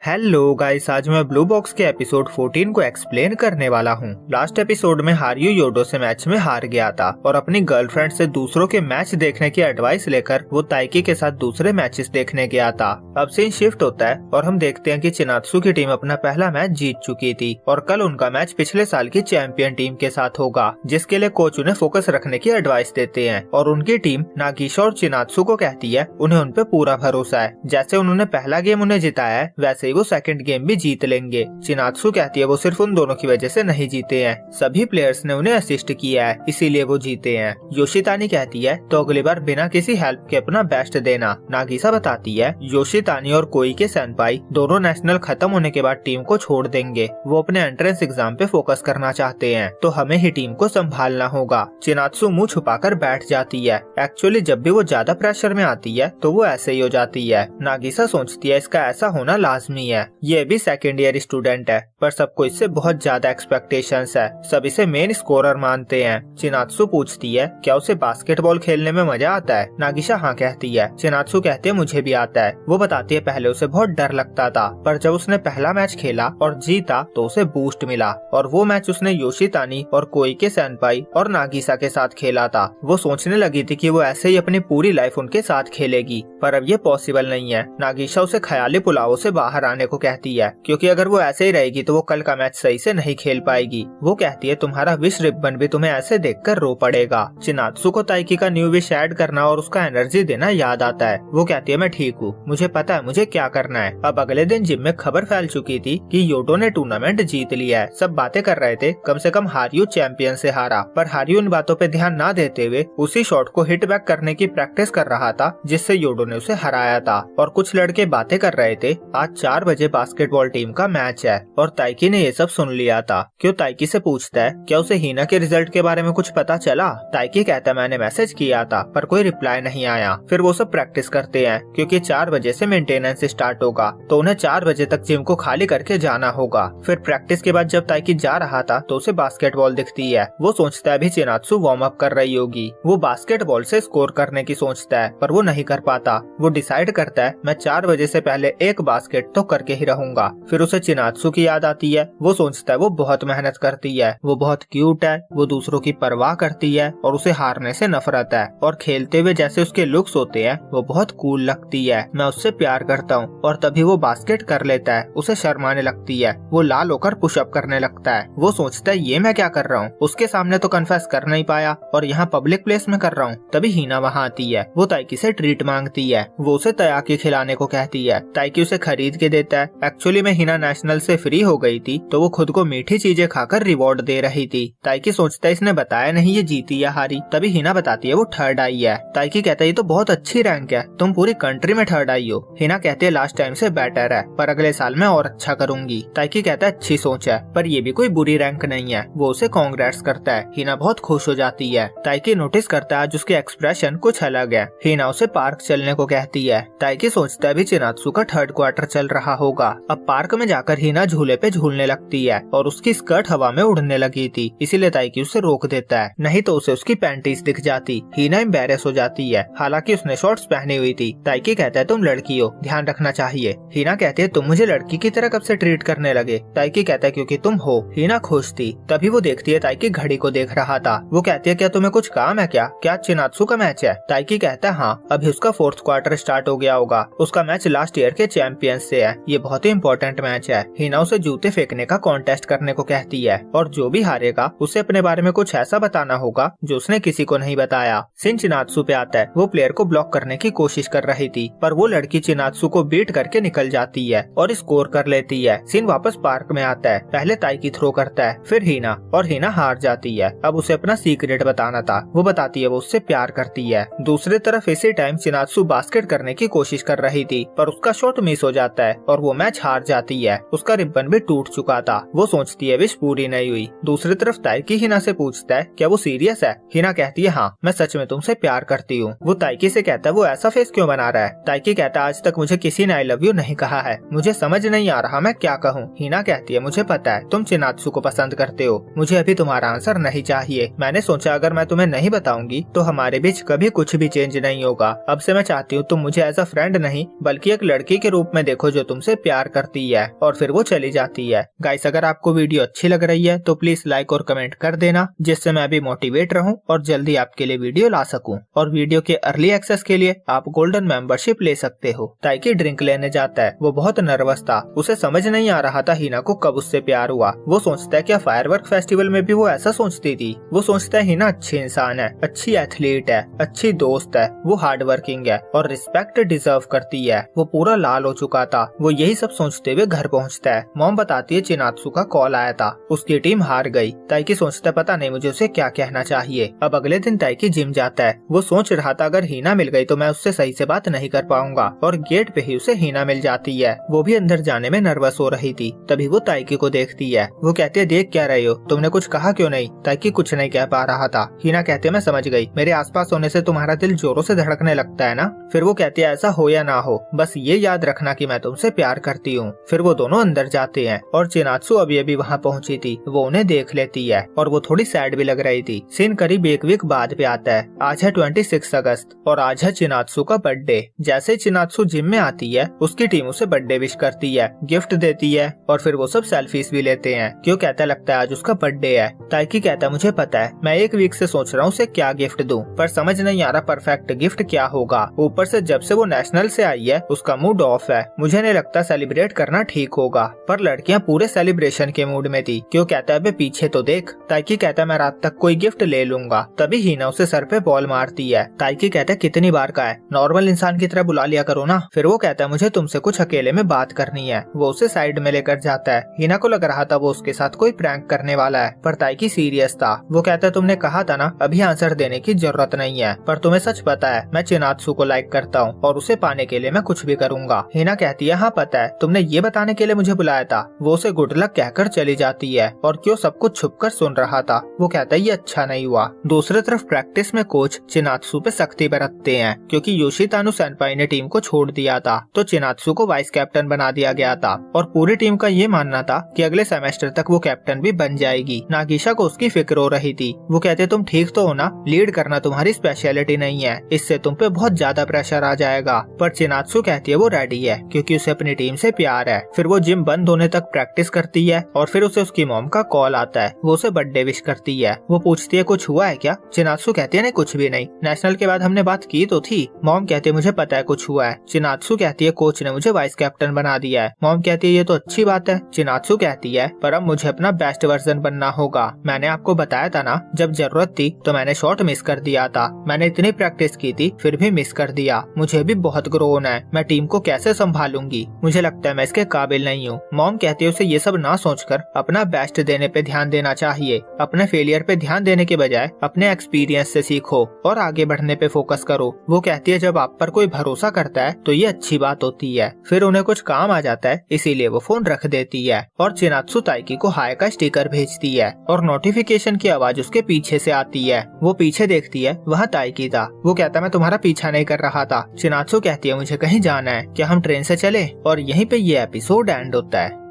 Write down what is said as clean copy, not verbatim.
Hello guys, आज मैं blue box के एपिसोड 14 को एक्सप्लेन करने वाला हूँ। लास्ट एपिसोड में हारियो योडो से मैच में हार गया था और अपनी गर्लफ्रेंड से दूसरों के मैच देखने की एडवाइस लेकर वो ताइकी के साथ दूसरे मैचेस देखने गया था। अब सीन शिफ्ट होता है और हम देखते हैं कि चिनात्सु की टीम अपना पहला मैच जीत चुकी थी और कल उनका मैच पिछले साल की चैंपियन टीम के साथ होगा, जिसके लिए कोच उन्हें फोकस रखने की एडवाइस देते हैं और उनकी टीम नागिशा और चिनात्सु को कहती है उन्हें उन पे पूरा भरोसा है। जैसे उन्होंने पहला गेम उन्हें जिताया है वैसे ही वो सेकंड गेम भी जीत लेंगे। चिनात्सु कहती है वो सिर्फ उन दोनों की वजह से नहीं जीते हैं, सभी प्लेयर्स ने उन्हें असिस्ट किया है इसीलिए वो जीते हैं। योशितानी कहती है तो अगली बार बिना किसी हेल्प के अपना बेस्ट देना। नागिसा बताती है योशितानी और कोइके सेनपाई दोनों नेशनल खत्म होने के बाद टीम को छोड़ देंगे, वो अपने एंट्रेंस एग्जाम पे फोकस करना चाहते हैं तो हमें ही टीम को संभालना होगा। चिनात्सु मुंह छुपाकर बैठ जाती है। एक्चुअली जब भी वो ज्यादा प्रेशर में आती है तो वो ऐसे ही हो जाती है। नागिसा सोचती है इसका ऐसा होना लाजमी है, ये भी सेकेंड ईयर स्टूडेंट है पर सबको इससे बहुत ज्यादा एक्सपेक्टेशंस है, सब इसे मेन स्कोरर मानते हैं। चिनात्सु पूछती है क्या उसे बास्केटबॉल खेलने में मजा आता है। नागिशा हाँ कहती है। चिनात्सु कहते हैं मुझे भी आता है। वो बताती है पहले उसे बहुत डर लगता था पर जब उसने पहला मैच खेला और जीता तो उसे बूस्ट मिला और वो मैच उसने योशितानी और कोइके सेनपाई और नागिसा के साथ खेला था। वो सोचने लगी थी कि वो ऐसे ही अपनी पूरी लाइफ उनके साथ खेलेगी पर अब ये पॉसिबल नहीं है। नागिशा उसे ख्याली पुलाव से बाहर आने को कहती है क्योंकि अगर वो ऐसे ही रहेगी तो वो कल का मैच सही से नहीं खेल पाएगी। वो कहती है तुम्हारा विश रिबन भी तुम्हें ऐसे देखकर रो पड़ेगा। चिनात्सु को ताइकी का न्यू विश ऐड करना और उसका एनर्जी देना याद आता है। वो कहती है मैं ठीक हूँ, मुझे पता है मुझे क्या करना है। अब अगले दिन जिम में खबर फैल चुकी थी कि योडो ने टूर्नामेंट जीत लिया है। सब बातें कर रहे थे कम से कम हारियो चैंपियन से हारा, पर हारियो इन बातों पे ध्यान न देते हुए उसी शॉट को हिट बैक करने की प्रैक्टिस कर रहा था जिससे योडो ने उसे हराया था। और कुछ लड़के बातें कर रहे थे आज 4 बजे बास्केटबॉल टीम का मैच है और ताइकी ने ये सब सुन लिया था। क्यों ताइकी से पूछता है क्या उसे हीना के रिजल्ट के बारे में कुछ पता चला। ताइकी कहता है मैंने मैसेज किया था पर कोई रिप्लाई नहीं आया। फिर वो सब प्रैक्टिस करते हैं क्योंकि 4 बजे से मेंटेनेंस स्टार्ट होगा तो उन्हें 4 बजे तक जिम को खाली करके जाना होगा। फिर प्रैक्टिस के बाद जब ताइकी जा रहा था तो उसे बास्केटबॉल दिखती है। वो सोचता है अभी चिनात्सु वार्म अप कर रही होगी। वो बास्केटबॉल से स्कोर करने की सोचता है पर वो नहीं कर पाता। वो डिसाइड करता है मैं 4 बजे से पहले एक बास्केट तो करके ही रहूंगा। फिर उसे चिनात्सु की याद आती है। वो सोचता है वो बहुत मेहनत करती है, वो बहुत क्यूट है, वो दूसरों की परवाह करती है और उसे हारने से नफरत है और खेलते हुए जैसे उसके लुक्स होते हैं वो बहुत कूल लगती है। मैं उससे प्यार करता हूँ। और तभी वो बास्केट कर लेता है। उसे शर्माने लगती है। वो लाल होकर पुशअप करने लगता है। वो सोचता है ये मैं क्या कर रहा हूँ, उसके सामने तो कन्फेस कर नहीं पाया और यहाँ पब्लिक प्लेस में कर रहा हूँ। तभी हीना वहाँ आती है। वो ताइकी से ट्रीट मांगती है। वो उसे तयाकी खिलाने को कहती है। ताइकी उसे खरीद के देता है। एक्चुअली में हीना नेशनल से फ्री हो गई थी तो वो खुद को मीठी चीजें खाकर रिवॉर्ड दे रही थी। ताइकी सोचता है इसने बताया नहीं ये जीती या हारी। तभी हीना बताती है वो थर्ड आई है। ताइकी कहता है ये तो बहुत अच्छी रैंक है, तुम पूरी कंट्री में थर्ड आई हो। हीना कहती है लास्ट टाइम से बेटर है पर अगले साल मैं और अच्छा करूंगी। ताइकी कहता है अच्छी सोच है पर ये भी कोई बुरी रैंक नहीं है। वो उसे कांग्रेट्स करता है। हीना बहुत खुश हो जाती है। ताइकी नोटिस करता है आज उसके एक्सप्रेशन कुछ अलग है। हीना उसे पार्क चलने को कहती है। ताइकी सोचता है अभी चिनात्सु का थर्ड क्वार्टर चल रहा होगा। अब पार्क में जाकर हीना झूले पे झूलने लगती है और उसकी स्कर्ट हवा में उड़ने लगी थी इसीलिए ताइकी उसे रोक देता है, नहीं तो उसे उसकी पैंटीज दिख जाती। हीना एम्बैरेस हो जाती है, हालांकि उसने शॉर्ट्स पहनी हुई थी। ताइकी कहता है तुम लड़की हो, ध्यान रखना चाहिए। हीना कहती है तुम मुझे लड़की की तरह कब से ट्रीट करने लगे। ताइकी कहता है क्योंकि तुम हो। हीना खुश थी। तभी वो देखती है ताइकी घड़ी को देख रहा था। वो कहती है क्या तुम्हें कुछ काम है क्या चिनात्सु का मैच है। ताइकी कहता है हाँ, अभी उसका फोर्थ क्वार्टर स्टार्ट हो गया होगा। उसका मैच लास्ट ईयर के चैंपियन से है, ये बहुत ही इम्पोर्टेंट मैच है। हीना उसे जूते फेंकने का कॉन्टेस्ट करने को कहती है और जो भी हारेगा उसे अपने बारे में कुछ ऐसा बताना होगा जो उसने किसी को नहीं बताया। सिन चिनात्सु पे आता है। वो प्लेयर को ब्लॉक करने की कोशिश कर रही थी पर वो लड़की चिनात्सु को बीट करके निकल जाती है और स्कोर कर लेती है। सिन वापस पार्क में आता है। पहले ताइकी थ्रो करता है फिर हीना और हीना हार जाती है। अब उसे अपना सीक्रेट बताना था। वो बताती है वो उससे प्यार करती है। दूसरी तरफ इसी टाइम चिनात्सु बास्केट करने की कोशिश कर रही थी पर उसका शॉट मिस हो जाता है और वो मैच हार जाती है। उसका रिबन भी टूट चुका था। वो सोचती है विश पूरी नहीं हुई। दूसरी तरफ ताइकी हीना से पूछता है क्या वो सीरियस है। हीना कहती है हाँ, मैं सच में तुमसे प्यार करती हूँ। वो ताइकी से कहता है वो ऐसा फेस क्यों बना रहा है। ताइकी कहता है आज तक मुझे किसी ने आई लव यू नहीं कहा है, मुझे समझ नहीं आ रहा मैं क्या कहूँ। हीना कहती है मुझे पता है तुम चिनात्सु को पसंद करते हो, मुझे अभी तुम्हारा आंसर नहीं चाहिए। मैंने सोचा अगर मैं तुम्हें नहीं बताऊंगी तो हमारे बीच कभी कुछ भी चेंज नहीं होगा। अब से मैं चाहती हूँ तुम मुझे एज अ फ्रेंड नहीं बल्कि एक लड़की के रूप में देखो जो तुमसे तुमसे प्यार करती है और फिर वो चली जाती है। गाइस, अगर आपको वीडियो अच्छी लग रही है तो प्लीज लाइक और कमेंट कर देना, जिससे मैं भी मोटिवेट रहूं और जल्दी आपके लिए वीडियो ला सकूं। और वीडियो के अर्ली एक्सेस के लिए आप गोल्डन मेंबरशिप ले सकते हो। ताइकी ड्रिंक लेने जाता है। वो बहुत नर्वस था, उसे समझ नहीं आ रहा था हिना को कब उससे प्यार हुआ। वो सोचता है क्या फायरवर्क फेस्टिवल में भी वो ऐसा सोचती थी। वो सोचता है हिना अच्छी इंसान है, अच्छी एथलीट है, अच्छी दोस्त है, वो हार्ड वर्किंग है और रिस्पेक्ट डिजर्व करती है। वो पूरा लाल हो चुका था। वो यही सब सोचते हुए घर पहुँचता है। मॉम बताती है चिनात्सु का कॉल आया था, उसकी टीम हार गई। ताइकी सोचता है पता नहीं मुझे उसे क्या कहना चाहिए। अब अगले दिन ताइकी जिम जाता है। वो सोच रहा था अगर हिना मिल गई तो मैं उससे सही से बात नहीं कर पाऊंगा, और गेट पे ही उसे हिना मिल जाती है। वो भी अंदर जाने में नर्वस हो रही थी। तभी वो ताइकी को देखती है। वो कहती है देख क्या रहे हो, तुमने कुछ कहा क्यों नहीं। ताइकी कुछ नहीं कह पा रहा था। हिना कहती है मैं समझ गई, मेरे आसपास होने से तुम्हारा दिल जोरों से धड़कने लगता है ना। फिर वो कहती है ऐसा हो या ना हो, बस ये याद रखना कि मैं तुमसे प्यार करती हूँ। फिर वो दोनों अंदर जाते हैं और चिनात्सु अभी अभी वहाँ पहुँची थी। वो उन्हें देख लेती है और वो थोड़ी सैड भी लग रही थी। सीन करीब एक वीक बाद पे आता है। आज है 26 अगस्त और आज है चिनात्सु का बर्थडे। जैसे चिनात्सु जिम में आती है, उसकी टीम उसे बर्थडे विश करती है, गिफ्ट देती है और फिर वो सब सेल्फीज भी लेते हैं। क्यों कहता लगता है आज उसका बर्थडे है। ताइकी कहता है मुझे पता है, मैं एक वीक से सोच रहा हूँ उसे क्या गिफ्ट दूं, पर समझ नहीं आ रहा परफेक्ट गिफ्ट क्या होगा। ऊपर से जब से वो नेशनल से आई है उसका मूड ऑफ है। मुझे नहीं लगता सेलिब्रेट करना ठीक होगा। पर लड़कियां पूरे सेलिब्रेशन के मूड में थी। क्यों कहता है पीछे तो देख। ताइकी कहता है मैं रात तक कोई गिफ्ट ले लूंगा। तभी हिना उसे सर पे बॉल मारती है। ताइकी कहता है कितनी बार का है, नॉर्मल इंसान की तरह बुला लिया करो ना। फिर वो कहता है मुझे तुमसे कुछ अकेले में बात करनी है। वो उसे साइड में लेकर जाता है। हिना को लग रहा था वो उसके साथ कोई प्रैंक करने वाला है, पर ताइकी सीरियस था। वो कहता है तुमने कहा था ना अभी आंसर देने की जरूरत नहीं है, पर तुम्हें सच पता है मैं चिनात्सु को लाइक करता हूँ और उसे पाने के लिए मैं कुछ भी करूंगा। हिना कहती है हाँ पता है, तुमने ये बताने के लिए मुझे बुलाया था। वो उसे गुड लक कहकर चली जाती है और क्यों सब कुछ छुपकर सुन रहा था। वो कहता है ये अच्छा नहीं हुआ। दूसरी तरफ प्रैक्टिस में कोच चिनात्सु पे सख्ती बरतते हैं, क्योंकि योशितानु सेनपाई ने टीम को छोड़ दिया था तो चिनात्सु को वाइस कैप्टन बना दिया गया था और पूरी टीम का ये मानना था कि अगले सेमेस्टर तक वो कैप्टन भी बन जाएगी। नागिशा को उसकी फिक्र हो रही थी। वो कहते तुम ठीक तो हो ना, लीड करना तुम्हारी स्पेशलिटी नहीं है, इससे तुम पे बहुत ज्यादा प्रेशर आ जाएगा। पर चिनात्सु कहती है वो रेडी है क्योंकि उसे अपनी टीम से प्यार है। फिर वो जिम बंद होने तक प्रैक्टिस करती है और फिर उसे उसकी मॉम का कॉल आता है। वो उसे बर्थडे विश करती है। वो पूछती है कुछ हुआ है क्या। चिनात्सु कहती है नहीं कुछ भी नहीं, नेशनल के बाद हमने बात की तो थी। मॉम कहती है मुझे पता है कुछ हुआ है। चिनात्सु कहती है कोच ने मुझे वाइस कैप्टन बना दिया है। मॉम कहती है ये तो अच्छी बात है। चिनात्सु कहती है पर अब मुझे अपना बेस्ट वर्जन बनना होगा। मैंने आपको बताया था ना जब जरूरत थी तो मैंने शॉट मिस कर दिया था। मैंने इतनी प्रैक्टिस की थी फिर भी मिस कर दिया। मुझे भी बहुत ग्रो होना है। मैं टीम को कैसे संभालूंगी, मुझे लगता है मैं इसके काबिल नहीं हूँ। मॉम कहती है उसे ये सब ना सोचकर अपना बेस्ट देने पे ध्यान देना चाहिए। अपने फेलियर पे ध्यान देने के बजाय अपने एक्सपीरियंस से सीखो और आगे बढ़ने पे फोकस करो। वो कहती है जब आप पर कोई भरोसा करता है तो ये अच्छी बात होती है। फिर उन्हें कुछ काम आ जाता है इसीलिए वो फोन रख देती है और चिनात्सु ताइकी को हाय का स्टिकर भेजती है और नोटिफिकेशन की आवाज उसके पीछे से आती है। वो पीछे देखती है, वहाँ ताइकी था। वो कहता मैं तुम्हारा पीछा नहीं कर रहा था। चिनात्सु कहती है मुझे कहीं जाना है, क्या हम ट्रेन से चले। और यहीं पे ये एपिसोड एंड होता है।